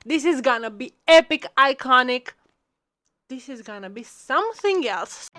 This is gonna be epic, iconic. This is gonna be something else.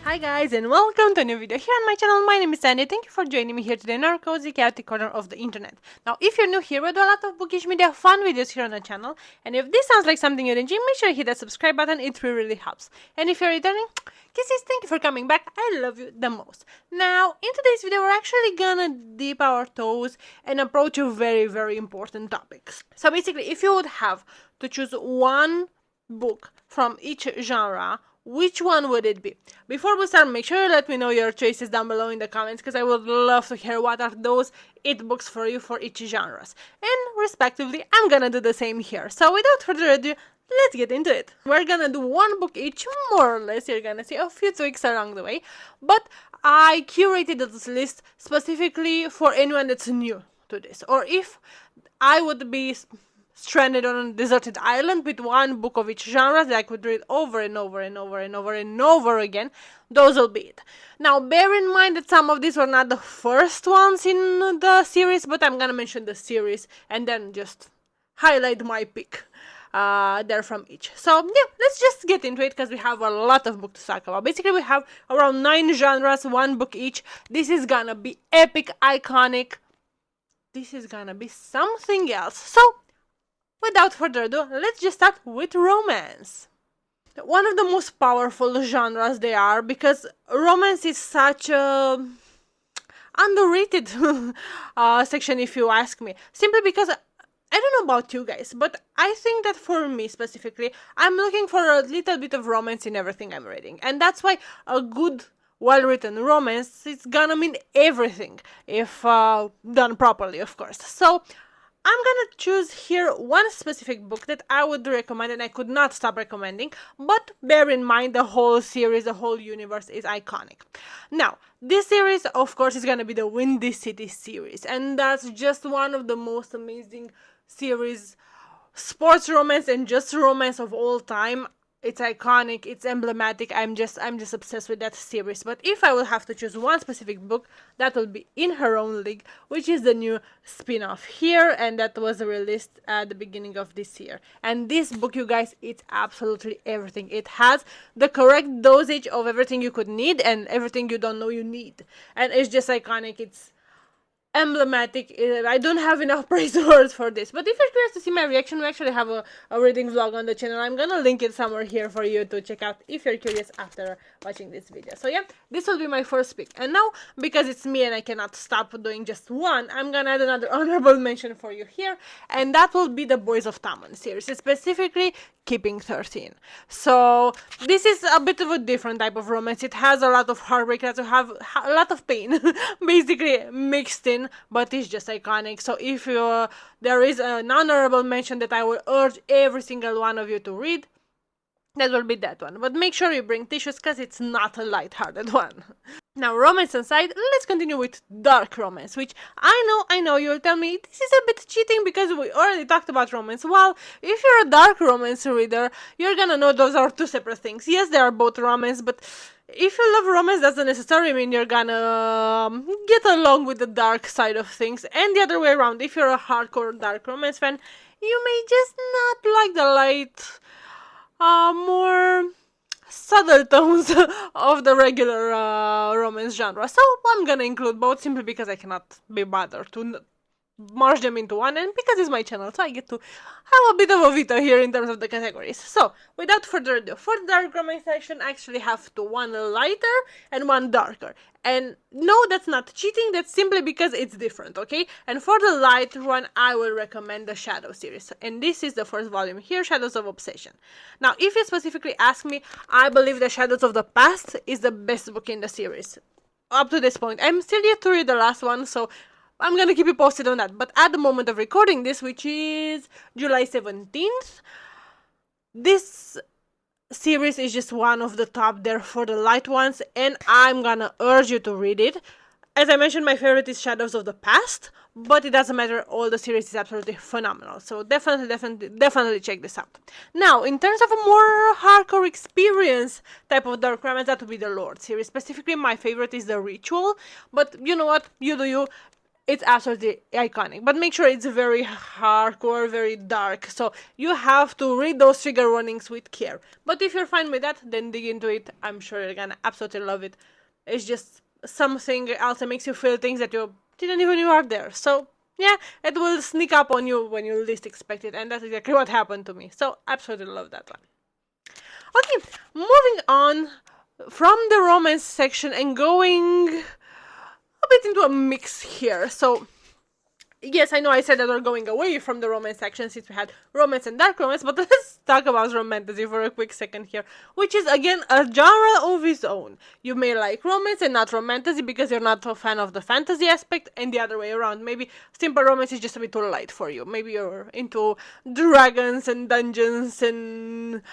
Hi guys, and welcome to a new video here on my channel. My name is Sandy. Thank you for joining me here today in our cozy chaotic corner of the internet. Now, if you're new here, we do a lot of bookish media fun videos here on the channel, and if this sounds like something you're enjoying, make sure you hit that subscribe button. It really helps. And if you're returning, kisses, thank you for coming back. I love you the most. Now, in today's video, we're actually gonna dip our toes and approach a very important topics. So basically, if you would have to choose one book from each genre, which one would it be? Before we start, make sure you let me know your choices down below in the comments, because I would love to hear what are those 8 books for you for each genres. And respectively, I'm gonna do the same here. So without further ado, let's get into it. We're gonna do one book each, more or less. You're gonna see a few tweaks along the way. But I curated this list specifically for anyone that's new to this. Or if I would be stranded on a deserted island with one book of each genre that I could read over and over again, those will be it. Now, bear in mind that some of these were not the first ones in the series, but I'm gonna mention the series and then just highlight my pick there from each. So yeah, let's just get into it, because we have a lot of books to talk about. Basically, we have around 9 genres, one book each. This is gonna be epic, iconic. This is gonna be something else. So without further ado, let's just start with romance. One of the most powerful genres they are, because romance is such a underrated section, if you ask me. Simply because, I don't know about you guys, but I think that for me specifically, I'm looking for a little bit of romance in everything I'm reading. And that's why a good, well-written romance is gonna mean everything, if done properly, of course. So I'm gonna choose here one specific book that I would recommend, and I could not stop recommending, but bear in mind the whole series, the whole universe is iconic. Now, this series, of course, is gonna be the Windy City series, and that's just one of the most amazing series, sports romance and just romance of all time. It's iconic, it's emblematic. I'm just obsessed with that series. But if I will have to choose one specific book, that will be In Her Own League, which is the new spin-off here, and that was released at the beginning of this year. And this book, you guys, it's absolutely everything. It has the correct dosage of everything you could need and everything you don't know you need. And it's just iconic. It's emblematic. I don't have enough praise words for this, but if you're curious to see my reaction, we actually have a reading vlog on the channel. I'm gonna link it somewhere here for you to check out if you're curious after watching this video. So yeah, this will be my first pick, and now because it's me and I cannot stop doing just one, I'm gonna add another honorable mention for you here, and that will be the Boys of Tommen series, specifically Keeping 13. So this is a bit of a different type of romance. It has a lot of heartbreak, it has to have a lot of pain basically mixed in, but it's just iconic. So if you there is an honorable mention that I will urge every single one of you to read, that will be that one. But make sure you bring tissues, because it's not a light-hearted one. Now, romance aside, let's continue with dark romance, which I know you'll tell me this is a bit cheating because we already talked about romance. Well, if you're a dark romance reader, you're gonna know those are two separate things. Yes, they are both romance, but if you love romance, doesn't necessarily mean you're gonna get along with the dark side of things. And the other way around, if you're a hardcore dark romance fan, you may just not like the light, more subtle tones of the regular romance genre. So I'm gonna include both, simply because I cannot be bothered to merge them into one, and because it's my channel, so I get to have a bit of a veto here in terms of the categories. So without further ado, for the dark romance section, I actually have one lighter and one darker. And no, that's not cheating, that's simply because it's different, okay? And for the light one, I will recommend the Shadow series, and this is the first volume here, Shadows of Obsession. Now, if you specifically ask me, I believe the Shadows of the Past is the best book in the series up to this point. I'm still yet to read the last one, so I'm gonna keep you posted on that. But at the moment of recording this, which is July 17th, this series is just one of the top there for the light ones, and I'm gonna urge you to read it. As I mentioned, my favorite is Shadows of the Past, but it doesn't matter, all the series is absolutely phenomenal. So definitely check this out. Now, in terms of a more hardcore experience type of dark romance, that would be the Lord series. Specifically, my favorite is The Ritual, but you know what? You do you. It's absolutely iconic, but make sure it's very hardcore, very dark, so you have to read those trigger warnings with care. But if you're fine with that, then dig into it. I'm sure you're gonna absolutely love it. It's just something else that makes you feel things that you didn't even know are there. So yeah, it will sneak up on you when you least expect it, and that's exactly what happened to me. So absolutely love that one. Okay, moving on from the romance section and going a bit into a mix here. So yes, I know I said that we're going away from the romance section since we had romance and dark romance, but let's talk about romantasy for a quick second here, which is again a genre of its own. You may like romance and not romantasy because you're not a fan of the fantasy aspect, and the other way around. Maybe simple romance is just a bit too light for you. Maybe you're into dragons and dungeons and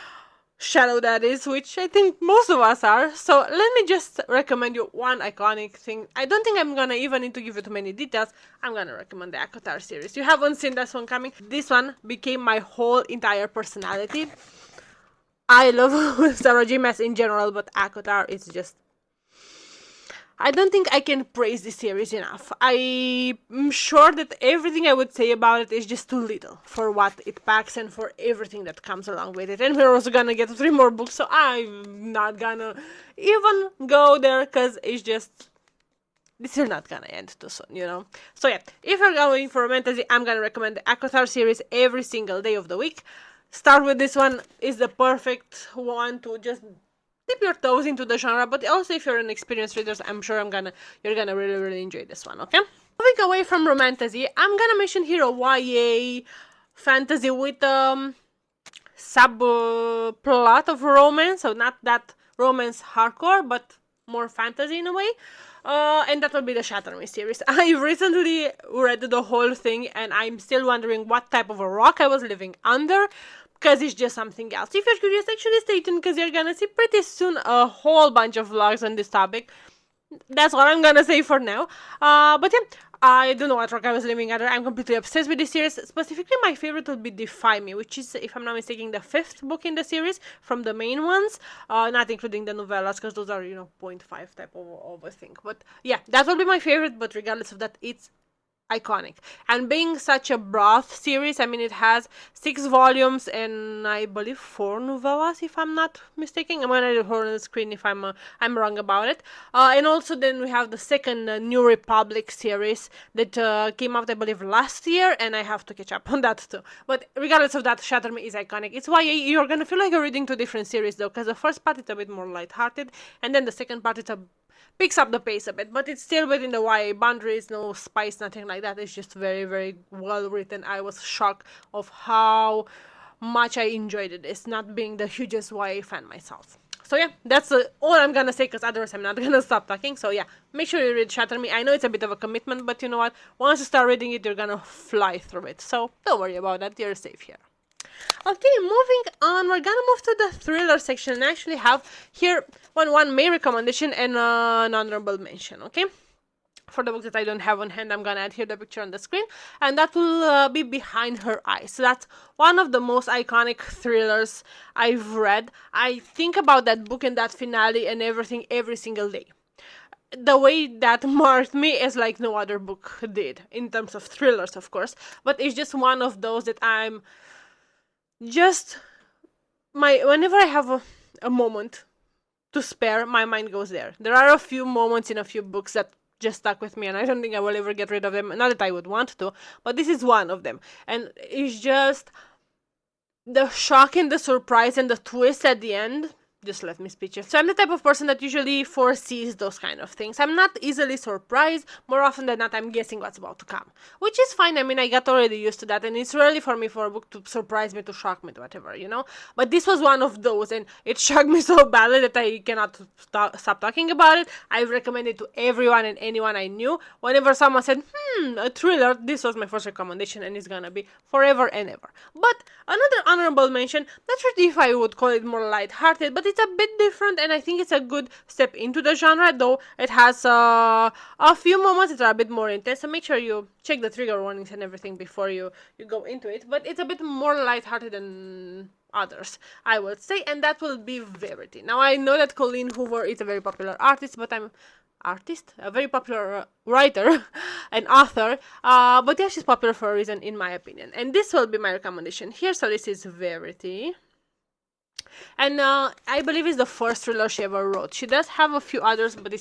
shadow, that is, which I think most of us are. So let me just recommend you one iconic thing. I don't think I'm gonna even need to give you too many details. I'm gonna recommend the ACOTAR series. You haven't seen this one coming. This one became my whole entire personality. I love Sarah J. Maas in general, but ACOTAR is just... I don't think I can praise this series enough. I'm sure that everything I would say about it is just too little for what it packs and for everything that comes along with it. And we're also gonna get 3 more books, so I'm not gonna even go there, because it's just... this is not gonna end too soon, you know? So yeah, if you're going for romantasy, I'm gonna recommend the ACOTAR series every single day of the week. Start with this one, is the perfect one to just dip your toes into the genre, but also if you're an experienced reader, I'm sure you're gonna really enjoy this one, okay? Moving away from romantasy, I'm gonna mention here a YA fantasy with subplot of romance, so not that romance hardcore, but more fantasy in a way. And that will be the Shatter Me series. I recently read the whole thing, and I'm still wondering what type of a rock I was living under, because it's just something else. If you're curious, actually stay tuned, because you're gonna see pretty soon a whole bunch of vlogs on this topic. That's what I'm gonna say for now. But yeah, I don't know what rock I was living under. I'm completely obsessed with this series. Specifically, my favorite would be Defy Me, which is, if I'm not mistaken, the 5th book in the series from the main ones, not including the novellas, because those are, 0.5 type of a thing. But yeah, that will be my favorite, but regardless of that, it's iconic. And being such a broad series, I mean, it has 6 volumes and I believe 4 novellas, if I'm not mistaken. I'm gonna do her on the screen if I'm wrong about it. And also then we have the second New Republic series that came out, I believe, last year, and I have to catch up on that too. But regardless of that, Shatter Me is iconic. It's why you're gonna feel like you're reading 2 different series though, because the first part is a bit more lighthearted, and then the second part picks up the pace a bit, but it's still within the YA boundaries, no spice, nothing like that. It's just very well written. I was shocked of how much I enjoyed it. It's not being the hugest YA fan myself. So yeah, that's all I'm gonna say, because otherwise I'm not gonna stop talking. So yeah, make sure you read Shatter Me. I know it's a bit of a commitment, but you know what? Once you start reading it, you're gonna fly through it. So don't worry about that. You're safe here. Okay, moving on, we're gonna move to the thriller section and actually have here one main recommendation and an honorable mention, okay? For the book that I don't have on hand, I'm gonna add here the picture on the screen, and that will be Behind Her Eyes. So that's one of the most iconic thrillers I've read. I think about that book and that finale and everything every single day. The way that marked me is like no other book did, in terms of thrillers, of course, but it's just one of those that I'm just... whenever I have a moment to spare, my mind goes there. There are a few moments in a few books that just stuck with me, and I don't think I will ever get rid of them. Not that I would want to, but this is one of them. And it's just the shock and the surprise and the twist at the end just left me speechless. So I'm the type of person that usually foresees those kind of things. I'm not easily surprised. More often than not, I'm guessing what's about to come, which is fine. I mean, I got already used to that, and it's rarely for me for a book to surprise me, to shock me, to whatever, But this was one of those, and it shocked me so badly that I cannot stop talking about it. I've recommended it to everyone and anyone I knew. Whenever someone said, a thriller, this was my first recommendation and it's gonna be forever and ever. But another honorable mention, not sure if I would call it more light-hearted, but it's a bit different and I think it's a good step into the genre, though it has a few moments that are a bit more intense, so make sure you check the trigger warnings and everything before you go into it, but it's a bit more light-hearted than others, I would say, and that will be Verity. Now, I know that Colleen Hoover is a very popular artist, but a very popular writer and author, but yeah, she's popular for a reason, in my opinion, and this will be my recommendation here. So this is Verity, and I believe it's the first thriller she ever wrote. She does have a few others, but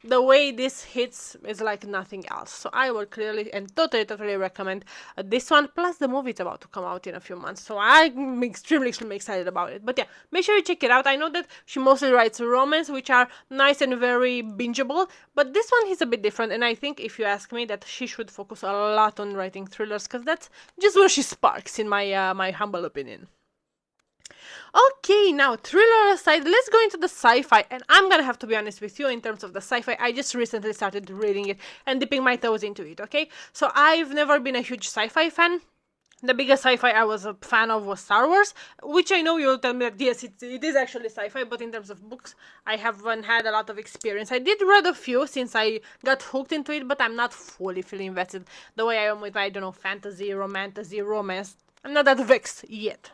the way this hits is like nothing else. So I would clearly and totally recommend this one. Plus, the movie is about to come out in a few months, so I'm extremely excited about it. But yeah, make sure you check it out. I know that she mostly writes romance, which are nice and very bingeable, but this one is a bit different. And I think, if you ask me, that she should focus a lot on writing thrillers, because that's just where she sparks, in my my humble opinion. Okay, now thriller aside, let's go into the sci-fi, and I'm gonna have to be honest with you in terms of the sci-fi. I just recently started reading it and dipping my toes into it, okay? So I've never been a huge sci-fi fan. The biggest sci-fi I was a fan of was Star Wars, which I know you'll tell me that yes, it is actually sci-fi, but in terms of books, I haven't had a lot of experience. I did read a few since I got hooked into it, but I'm not fully invested the way I am with, I don't know, fantasy, romantasy, romance. I'm not that vexed yet.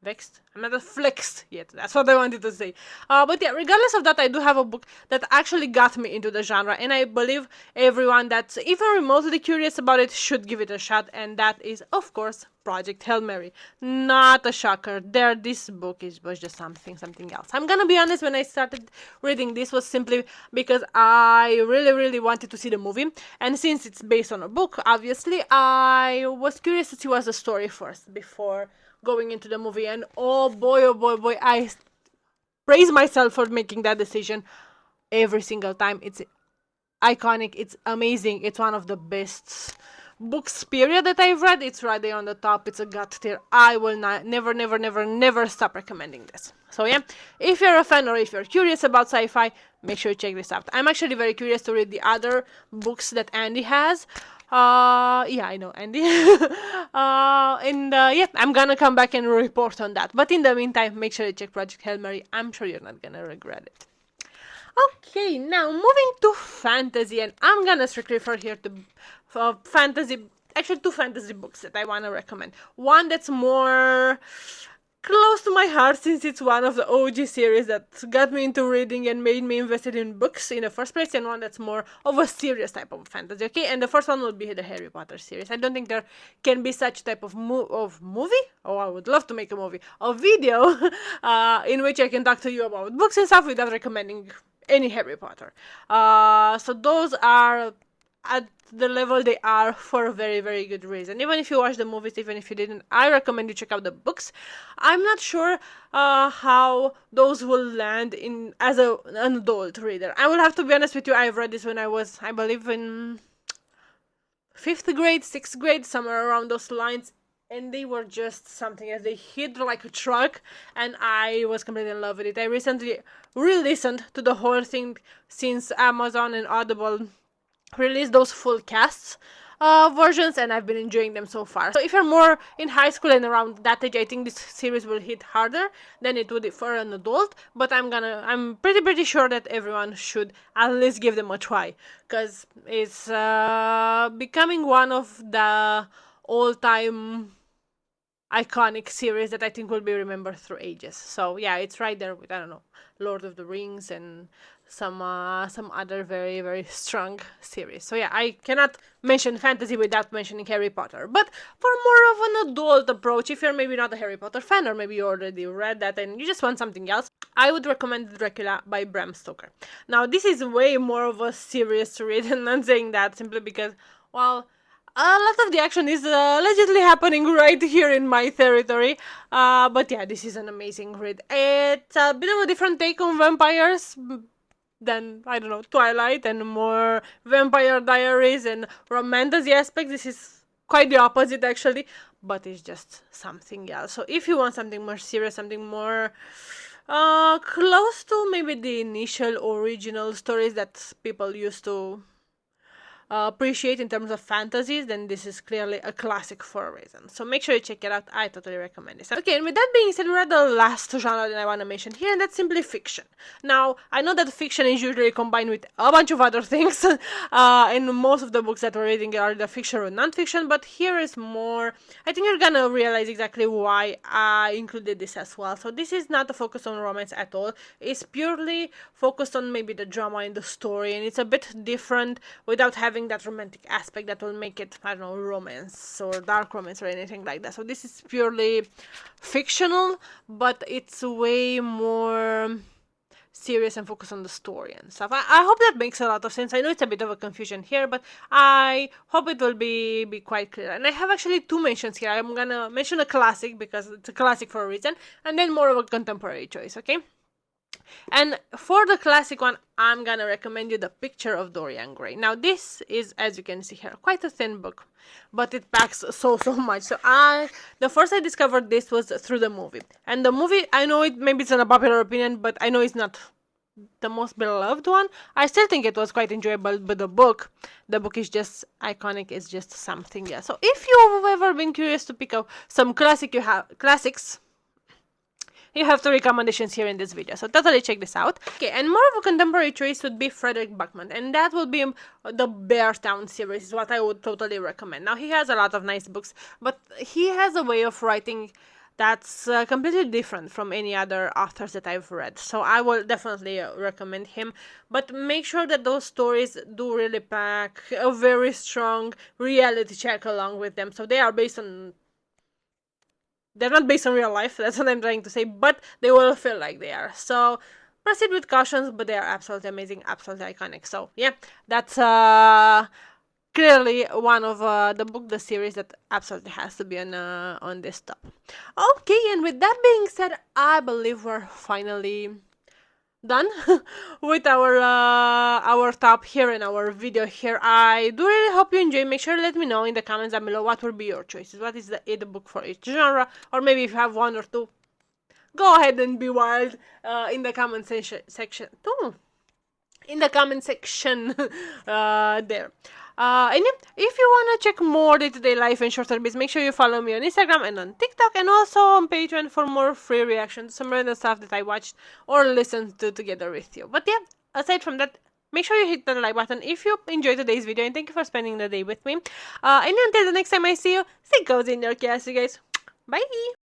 Vexed? I'm not flexed yet. That's what I wanted to say. But yeah, regardless of that, I do have a book that actually got me into the genre, and I believe everyone that's even remotely curious about it should give it a shot, and that is, of course, Project Hail Mary. Not a shocker. This book was just something else. I'm gonna be honest, when I started reading this was simply because I really wanted to see the movie, and since it's based on a book, obviously, I was curious to see what's the story first before going into the movie, and oh boy, I praise myself for making that decision every single time. It's iconic, it's amazing, it's one of the best books period that I've read. It's right there on the top. It's a gut tier. I will never stop recommending this. So yeah, if you're a fan or if you're curious about sci-fi, make sure you check this out. I'm actually very curious to read the other books that Andy has. Yeah, I know, Andy. Yeah, I'm gonna come back and report on that. But in the meantime, make sure you check Project Hail Mary. I'm sure you're not gonna regret it. Okay, now moving to fantasy, and I'm gonna strictly refer here to fantasy. Actually, two fantasy books that I wanna recommend. One that's more close to my heart, since it's one of the OG series that got me into reading and made me invested in books in the first place, and one that's more of a serious type of fantasy, okay? And the first one would be the Harry Potter series. I don't think there can be such type of movie. Oh, I would love to make a movie. A video in which I can talk to you about books and stuff without recommending any Harry Potter. So those are at the level they are for a very good reason. Even if you watch the movies, even if you didn't, I recommend you check out the books. I'm not sure how those will land in as an adult reader. I will have to be honest with you. I've read this when I was, I believe, in 5th grade, 6th grade, somewhere around those lines, and they were just something as they hit like a truck, and I was completely in love with it. I recently re-listened to the whole thing since Amazon and Audible release those full casts versions, and I've been enjoying them so far. So if you're more in high school and around that age, I think this series will hit harder than it would for an adult, but I'm pretty sure that everyone should at least give them a try, because it's becoming one of the all-time iconic series that I think will be remembered through ages. So yeah, it's right there with, I don't know, Lord of the Rings and some other very strong series. So yeah, I cannot mention fantasy without mentioning Harry Potter. But for more of an adult approach, if you're maybe not a Harry Potter fan, or maybe you already read that and you just want something else, I would recommend Dracula by Bram Stoker. Now, this is way more of a serious read, and I'm saying that simply because, well, a lot of the action is allegedly happening right here in my territory. But yeah, this is an amazing read. It's a bit of a different take on vampires than, I don't know, Twilight and more Vampire Diaries and Romantasy aspects. This is quite the opposite, actually, but it's just something else. So if you want something more serious, something more close to maybe the initial original stories that people used to appreciate in terms of fantasies, then this is clearly a classic for a reason. So make sure you check it out. I totally recommend it. Okay, and with that being said, we're at the last genre that I want to mention here, and that's simply fiction. Now, I know that fiction is usually combined with a bunch of other things, and most of the books that we're reading are either fiction or non-fiction, but here is more. I think you're gonna realize exactly why I included this as well. So this is not a focus on romance at all. It's purely focused on maybe the drama in the story, and it's a bit different without having that romantic aspect that will make it, I don't know, romance or dark romance or anything like that. So this is purely fictional, but it's way more serious and focus on the story and stuff. I hope that makes a lot of sense. I know it's a bit of a confusion here, but I hope it will be quite clear. And I have actually two mentions here. I'm gonna mention a classic because it's a classic for a reason, and then more of a contemporary choice, okay? And for the classic one, I'm gonna recommend you The Picture of Dorian Gray. Now this is, as you can see here, quite a thin book, but it packs so much. So the first I discovered this was through the movie. And the movie, I know it maybe it's an unpopular opinion, but I know it's not the most beloved one. I still think it was quite enjoyable, but the book is just iconic. It's just something, yeah. So if you've ever been curious to pick up some classics, you have two recommendations here in this video, so totally check this out. Okay, and more of a contemporary choice would be Frederick Backman, and that would be the Beartown series, is what I would totally recommend. Now, he has a lot of nice books, but he has a way of writing that's completely different from any other authors that I've read, so I will definitely recommend him. But make sure that those stories do really pack a very strong reality check along with them, so they are based on... They're not based on real life, that's what I'm trying to say, but they will feel like they are. So proceed with cautions, but they are absolutely amazing, absolutely iconic. So yeah, that's clearly one of the series that absolutely has to be on this top. Okay, and with that being said, I believe we're finally done with our top here in our video here. I do really hope you enjoy. Make sure to let me know in the comments down below what will be your choices. What is the book for each genre, or maybe if you have one or two, go ahead and be wild in the comment section. In the comment section there. And if you want to check more day-to-day life and shorter bits, make sure you follow me on Instagram and on TikTok, and also on Patreon for more free reactions to some random stuff that I watched or listened to together with you. But yeah, aside from that, make sure you hit the like button if you enjoyed today's video, and thank you for spending the day with me. And until the next time I see you, stay cozy in your chaos, you guys. Bye!